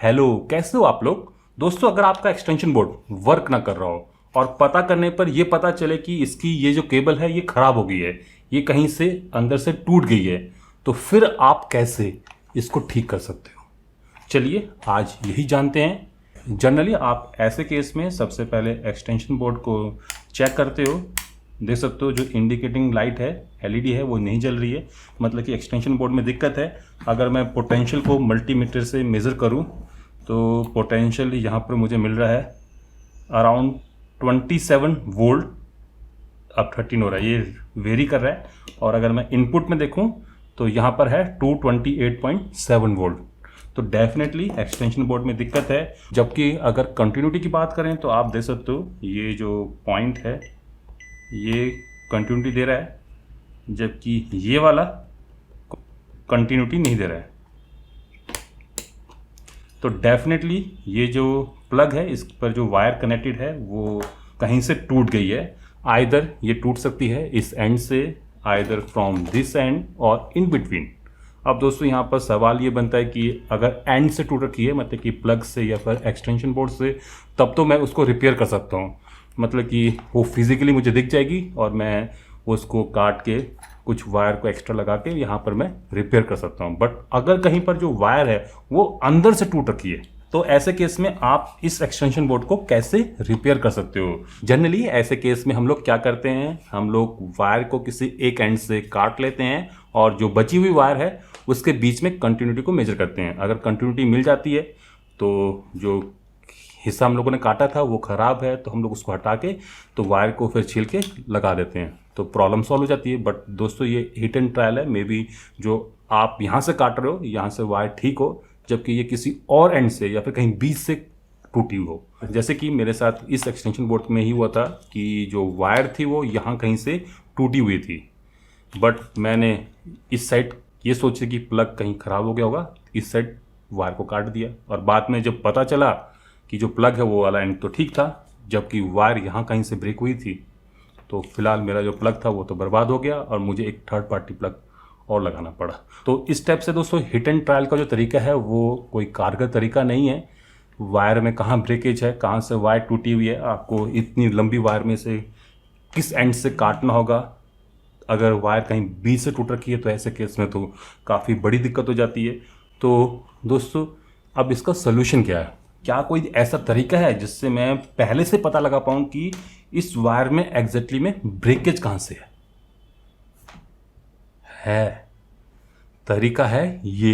Hello, कैसे हो आप लोग। दोस्तों, अगर आपका एक्सटेंशन बोर्ड वर्क ना कर रहा हो और पता करने पर यह पता चले कि इसकी ये जो केबल है ये खराब हो गई है, ये कहीं से अंदर से टूट गई है, तो फिर आप कैसे इसको ठीक कर सकते हो। चलिए आज यही जानते हैं। जनरली आप ऐसे केस में सबसे पहले एक्सटेंशन बोर्ड को चेक करते हो। देख सकते हो जो इंडिकेटिंग लाइट है, एलईडी है, वो नहीं जल रही है, मतलब कि एक्सटेंशन बोर्ड में दिक्कत है। अगर मैं पोटेंशियल को मल्टीमीटर से मेज़र करूं तो पोटेंशियल यहाँ पर मुझे मिल रहा है अराउंड 27 वोल्ट। अब 13 हो रहा है, ये वेरी कर रहा है। और अगर मैं इनपुट में देखूं तो यहाँ पर है 228.7 वोल्ट। तो डेफिनेटली एक्सटेंशन बोर्ड में दिक्कत है। जबकि अगर कंटिन्यूटी की बात करें तो आप देख सकते हो ये जो पॉइंट है ये कंटिन्यूटी दे रहा है, जबकि ये वाला कंटिन्यूटी नहीं दे रहा है। तो डेफिनेटली ये जो प्लग है इस पर जो वायर कनेक्टेड है वो कहीं से टूट गई है। आइदर ये टूट सकती है इस एंड से, आइदर फ्रॉम दिस एंड और इन बिटवीन। अब दोस्तों यहाँ पर सवाल ये बनता है कि अगर एंड से टूट रखी है, मतलब कि प्लग से या फिर एक्सटेंशन बोर्ड से, तब तो मैं उसको रिपेयर कर सकता हूँ। मतलब कि वो फिजिकली मुझे दिख जाएगी और मैं उसको काट के कुछ वायर को एक्स्ट्रा लगा के यहाँ पर मैं रिपेयर कर सकता हूँ। बट अगर कहीं पर जो वायर है वो अंदर से टूट रखी है, तो ऐसे केस में आप इस एक्सटेंशन बोर्ड को कैसे रिपेयर कर सकते हो। जनरली ऐसे केस में हम लोग क्या करते हैं, हम लोग वायर को किसी एक एंड से काट लेते हैं और जो बची हुई वायर है उसके बीच में कंटिन्यूटी को मेजर करते हैं। अगर कंटिन्यूटी मिल जाती है तो जो हिस्सा हम लोगों ने काटा था वो ख़राब है, तो हम लोग उसको हटा के तो वायर को फिर छील के लगा देते हैं, तो प्रॉब्लम सॉल्व हो जाती है। बट दोस्तों ये हिट एंड ट्रायल है, मे बी जो आप यहाँ से काट रहे हो यहाँ से वायर ठीक हो, जबकि ये किसी और एंड से या फिर कहीं बीच से टूटी हो। जैसे कि मेरे साथ इस एक्सटेंशन बोर्ड में ही हुआ था कि जो वायर थी वो यहाँ कहीं से टूटी हुई थी, बट मैंने इस साइड ये सोचे कि प्लग कहीं ख़राब हो गया होगा, इस साइड वायर को काट दिया। और बाद में जब पता चला कि जो प्लग है वो वाला एंड तो ठीक था, जबकि वायर यहाँ कहीं से ब्रेक हुई थी, तो फिलहाल मेरा जो प्लग था वो तो बर्बाद हो गया और मुझे एक थर्ड पार्टी प्लग और लगाना पड़ा। तो इस टाइप से दोस्तों हिट एंड ट्रायल का जो तरीका है वो कोई कारगर तरीका नहीं है। वायर में कहाँ ब्रेकेज है, कहाँ से वायर टूटी हुई है, आपको इतनी लंबी वायर में से किस एंड से काटना होगा। अगर वायर कहीं बीच से टूट रखी है तो ऐसे केस में तो काफ़ी बड़ी दिक्कत हो जाती है। तो दोस्तों अब इसका सोल्यूशन क्या है, क्या कोई ऐसा तरीका है जिससे मैं पहले से पता लगा पाऊँ कि इस वायर में एग्जैक्टली में ब्रेकेज कहाँ से है। तरीका है ये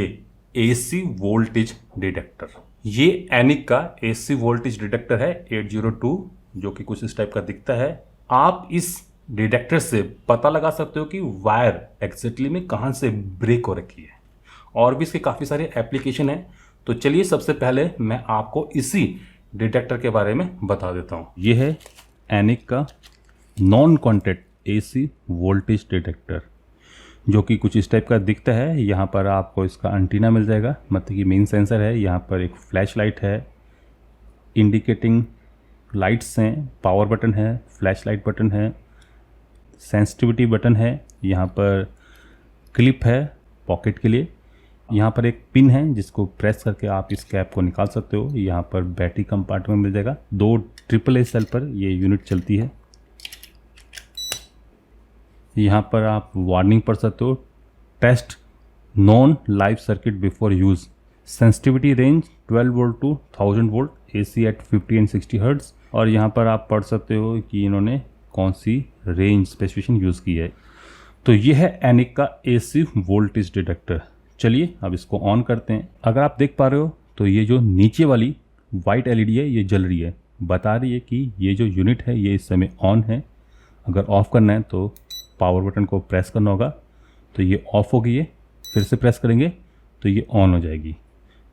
एसी वोल्टेज डिटेक्टर। ये एनिक का एसी वोल्टेज डिटेक्टर है 802, जो कि कुछ इस टाइप का दिखता है। आप इस डिटेक्टर से पता लगा सकते हो कि वायर एग्जैक्टली में कहाँ से ब्रेक हो रखी है। और भी इसके काफ़ी सारे एप्लीकेशन हैं, तो चलिए सबसे पहले मैं आपको इसी डिटेक्टर के बारे में बता देता हूँ। ये है एनिक का non contact AC voltage detector, जो कि कुछ इस टाइप का दिखता है। यहाँ पर आपको इसका एंटीना मिल जाएगा, मतलब कि मेन सेंसर है। यहाँ पर एक फ्लैश लाइट है, इंडिकेटिंग लाइट्स हैं, पावर बटन है, फ्लैश लाइट बटन है, सेंसिटिविटी बटन है, यहाँ पर क्लिप है पॉकेट के लिए, यहाँ पर एक पिन है जिसको प्रेस करके आप इस कैप को निकाल सकते हो। यहाँ पर बैटरी कंपार्टमेंट मिल जाएगा, 2 AAA सेल पर ये यूनिट चलती है। यहाँ पर आप वार्निंग पढ़ सकते हो, test non live circuit before use, sensitivity range 12 volt to 1000 volt, AC at 50 and 60 hertz. और यहाँ पर आप पढ़ सकते हो कि इन्होंने कौन सी रेंज स्पेसिफिकेशन यूज़ की है। तो ये है एनिक का AC वोल्टेज डिटेक्टर। चलिए अब इसको ऑन करते हैं। अगर आप देख पा रहे हो तो ये जो नीचे वाली वाइट LED है ये जल रही है, बता रही है कि ये जो यूनिट है ये इस समय ऑन है। अगर ऑफ़ करना है तो पावर बटन को प्रेस करना होगा, तो ये ऑफ़ हो गई है। फिर से प्रेस करेंगे तो ये ऑन हो जाएगी।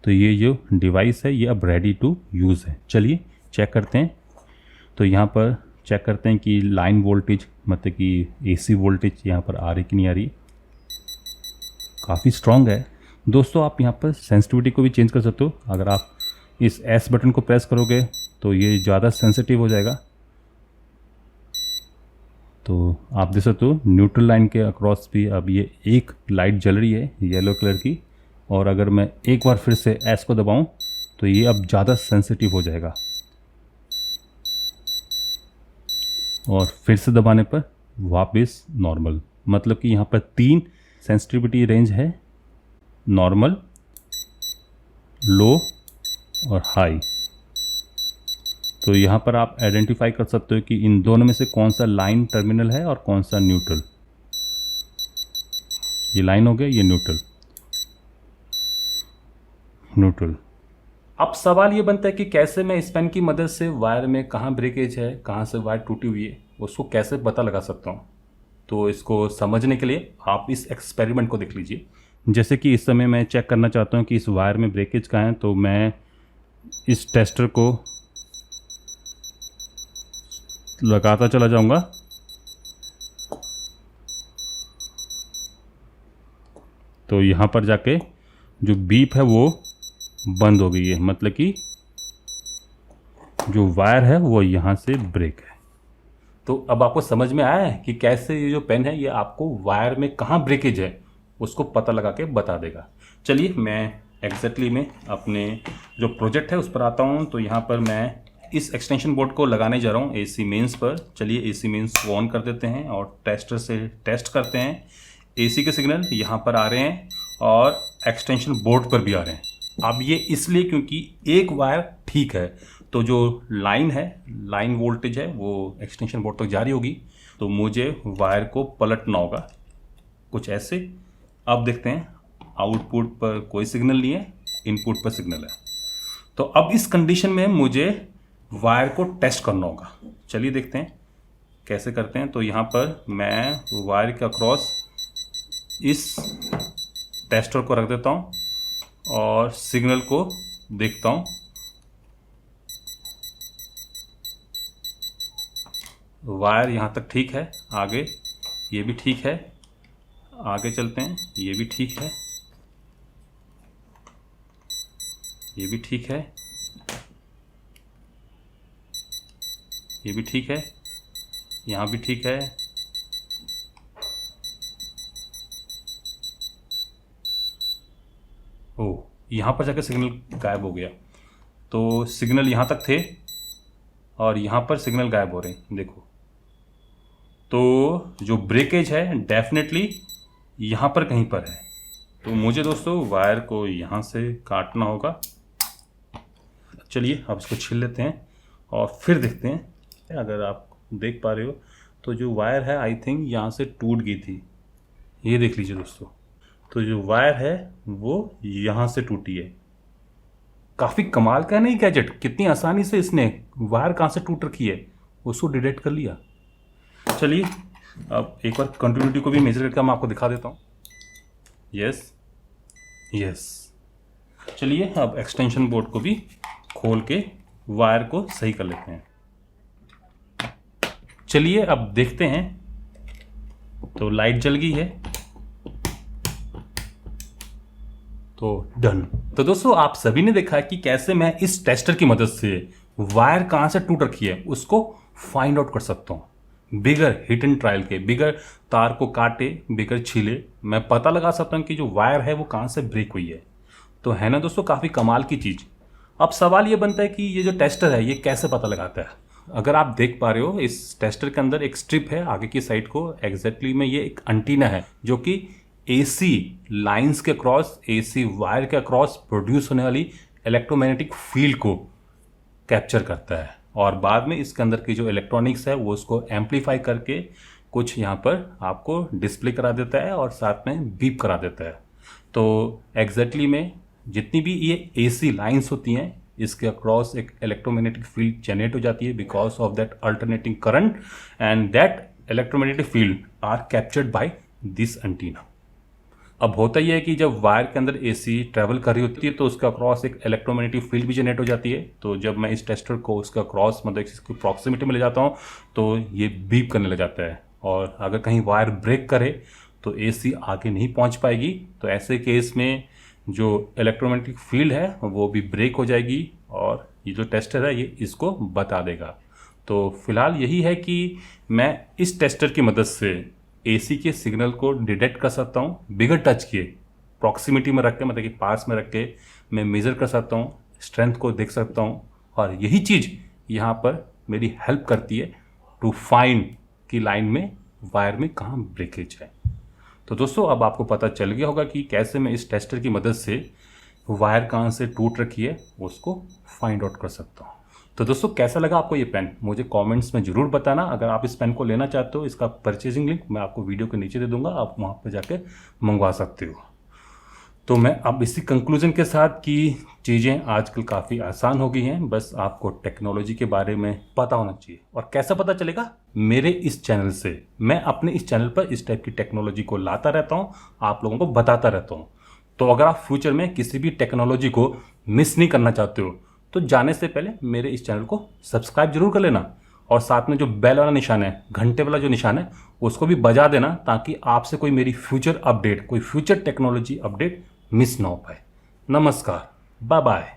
तो ये जो डिवाइस है ये अब रेडी टू यूज़ है। चलिए चेक करते हैं। तो यहाँ पर चेक करते हैं कि लाइन वोल्टेज, मतलब कि AC वोल्टेज यहाँ पर आ रही कि नहीं आ रही। काफ़ी स्ट्रॉन्ग है दोस्तों। आप यहाँ पर सेंसिटिविटी को भी चेंज कर सकते हो। अगर आप इस S बटन को प्रेस करोगे तो ये ज़्यादा सेंसिटिव हो जाएगा। तो आप देख सकते हो न्यूट्रल लाइन के अक्रॉस भी अब ये एक लाइट जल रही है येलो कलर की। और अगर मैं एक बार फिर से S को दबाऊं तो ये अब ज़्यादा सेंसिटिव हो जाएगा और फिर से दबाने पर वापस नॉर्मल। मतलब कि यहाँ पर 3 सेंसिटिविटी रेंज है, नॉर्मल, लो और हाई। तो यहाँ पर आप आइडेंटिफाई कर सकते हो कि इन दोनों में से कौन सा लाइन टर्मिनल है और कौन सा न्यूट्रल। ये लाइन हो गया, ये न्यूट्रल। अब सवाल ये बनता है कि कैसे मैं इस पेन की मदद से वायर में कहाँ ब्रेकेज है, कहाँ से वायर टूटी हुई है, उसको कैसे पता लगा सकता हूँ। तो इसको समझने के लिए आप इस एक्सपेरिमेंट को देख लीजिए। जैसे कि इस समय मैं चेक करना चाहता हूँ कि इस वायर में ब्रेकेज कहाँ है, तो मैं इस टेस्टर को लगाता चला जाऊंगा। तो यहाँ पर जाके जो बीप है वो बंद हो गई है, मतलब कि जो वायर है वो यहाँ से ब्रेक है। तो अब आपको समझ में आया है कि कैसे ये जो पेन है ये आपको वायर में कहाँ ब्रेकेज है उसको पता लगा के बता देगा। चलिए मैं एग्जैक्टली में अपने जो प्रोजेक्ट है उस पर आता हूँ। तो यहाँ पर मैं इस एक्सटेंशन बोर्ड को लगाने जा रहा हूँ एसी मेंस पर। चलिए एसी मेंस को ऑन कर देते हैं और टेस्टर से टेस्ट करते हैं। एसी के सिग्नल यहाँ पर आ रहे हैं और एक्सटेंशन बोर्ड पर भी आ रहे हैं। अब ये इसलिए क्योंकि एक वायर ठीक है, तो जो लाइन है, लाइन वोल्टेज है वो एक्सटेंशन बोर्ड तक जारी होगी। तो मुझे वायर को पलटना होगा कुछ ऐसे। अब देखते हैं आउटपुट पर कोई सिग्नल नहीं है, इनपुट पर सिग्नल है। तो अब इस कंडीशन में मुझे वायर को टेस्ट करना होगा। चलिए देखते हैं कैसे करते हैं। तो यहाँ पर मैं वायर के अक्रॉस इस टेस्टर को रख देता हूँ और सिग्नल को देखता हूँ। वायर यहाँ तक ठीक है, आगे ये भी ठीक है, आगे चलते हैं, ये भी ठीक है, ये भी ठीक है, ये भी ठीक है, यहाँ भी ठीक है। ओ, यहाँ पर जाकर सिग्नल गायब हो गया। तो सिग्नल यहाँ तक थे और यहाँ पर सिग्नल गायब हो रहे हैं, देखो। तो जो ब्रेकेज है डेफिनेटली यहाँ पर कहीं पर है। तो मुझे दोस्तों वायर को यहाँ से काटना होगा। चलिए अब इसको छील लेते हैं और फिर देखते हैं। अगर आप देख पा रहे हो तो जो वायर है आई थिंक यहाँ से टूट गई थी, ये देख लीजिए दोस्तों। तो जो वायर है वो यहाँ से टूटी है। काफ़ी कमाल का नहीं गैजेट, कितनी आसानी से इसने वायर कहाँ से टूट रखी है उसको डिटेक्ट कर लिया। चलिए अब एक बार कंटिन्यूटी को भी मेजर करके मैं आपको दिखा देता हूँ। Yes yes. चलिए अब एक्सटेंशन बोर्ड को भी खोल के वायर को सही कर लेते हैं। चलिए अब देखते हैं। तो लाइट जल गई है, तो डन। तो दोस्तों आप सभी ने देखा कि कैसे मैं इस टेस्टर की मदद से वायर कहाँ से टूट रखी है उसको फाइंड आउट कर सकता हूँ। बिगर हिट एंड ट्रायल के, बिगर तार को काटे, बिगर छीले, मैं पता लगा सकता हूँ कि जो वायर है वो कहाँ से ब्रेक हुई है। तो है ना दोस्तों काफ़ी कमाल की चीज़। अब सवाल ये बनता है कि ये जो टेस्टर है ये कैसे पता लगाता है। अगर आप देख पा रहे हो इस टेस्टर के अंदर एक स्ट्रिप है आगे की साइड को, एग्जैक्टली में ये एक एंटीना है जो कि एसी लाइंस के क्रॉस, एसी वायर के क्रॉस प्रोड्यूस होने वाली इलेक्ट्रोमैग्नेटिक फील्ड को कैप्चर करता है और बाद में इसके अंदर की जो इलेक्ट्रॉनिक्स है वो उसको एम्पलीफाई करके कुछ यहाँ पर आपको डिस्प्ले करा देता है और साथ में बीप करा देता है। तो एग्जैक्टली में जितनी भी ये एसी लाइंस होती हैं इसके अक्रॉस एक इलेक्ट्रोमैग्नेटिक फील्ड जनरेट हो जाती है because of that alternating current, and that electromagnetic field are captured by this antenna. अब होता ही है कि जब वायर के अंदर एसी ट्रैवल कर रही होती है तो उसका क्रॉस एक इलेक्ट्रोमैग्नेटिक फील्ड भी जनरेट हो जाती है। तो जब मैं इस टेस्टर को उसका क्रॉस मतलब इसकी प्रॉक्सिमिटी में ले जाता हूँ तो ये बीप करने लग जाता है और अगर कहीं वायर ब्रेक करे तो एसी आगे नहीं पहुँच पाएगी। तो ऐसे केस में जो इलेक्ट्रोमैग्नेटिक फील्ड है वो भी ब्रेक हो जाएगी और ये जो टेस्टर है ये इसको बता देगा। तो फिलहाल यही है कि मैं इस टेस्टर की मदद से एसी के सिग्नल को डिटेक्ट कर सकता हूँ बिगर टच किए, प्रॉक्सिमिटी में रख के, मतलब कि पास में रख के मैं मेज़र कर सकता हूँ स्ट्रेंथ को देख सकता हूँ, और यही चीज़ यहाँ पर मेरी हेल्प करती है टू फाइंड कि लाइन में वायर में कहाँ ब्रेकेज है। तो दोस्तों अब आपको पता चल गया होगा कि कैसे मैं इस टेस्टर की मदद से वायर कहाँ से टूट रखी है उसको फाइंड आउट कर सकता हूँ। तो दोस्तों कैसा लगा आपको ये पेन, मुझे कमेंट्स में ज़रूर बताना। अगर आप इस पेन को लेना चाहते हो, इसका परचेजिंग लिंक मैं आपको वीडियो के नीचे दे दूंगा, आप वहाँ पर जाकर मंगवा सकते हो। तो मैं अब इसी कंक्लूजन के साथ कि चीज़ें आजकल काफ़ी आसान हो गई हैं, बस आपको टेक्नोलॉजी के बारे में पता होना चाहिए। और कैसा पता चलेगा? मेरे इस चैनल से। मैं अपने इस चैनल पर इस टाइप की टेक्नोलॉजी को लाता रहता हूँ, आप लोगों को बताता रहता हूँ। तो अगर आप फ्यूचर में किसी भी टेक्नोलॉजी को मिस नहीं करना चाहते हो तो जाने से पहले मेरे इस चैनल को सब्सक्राइब जरूर कर लेना, और साथ में जो बेल वाला निशान है, घंटे वाला जो निशान है, उसको भी बजा देना, ताकि आपसे कोई मेरी फ्यूचर अपडेट, कोई फ्यूचर टेक्नोलॉजी अपडेट मिस ना हो पाए। नमस्कार, बाय बाय।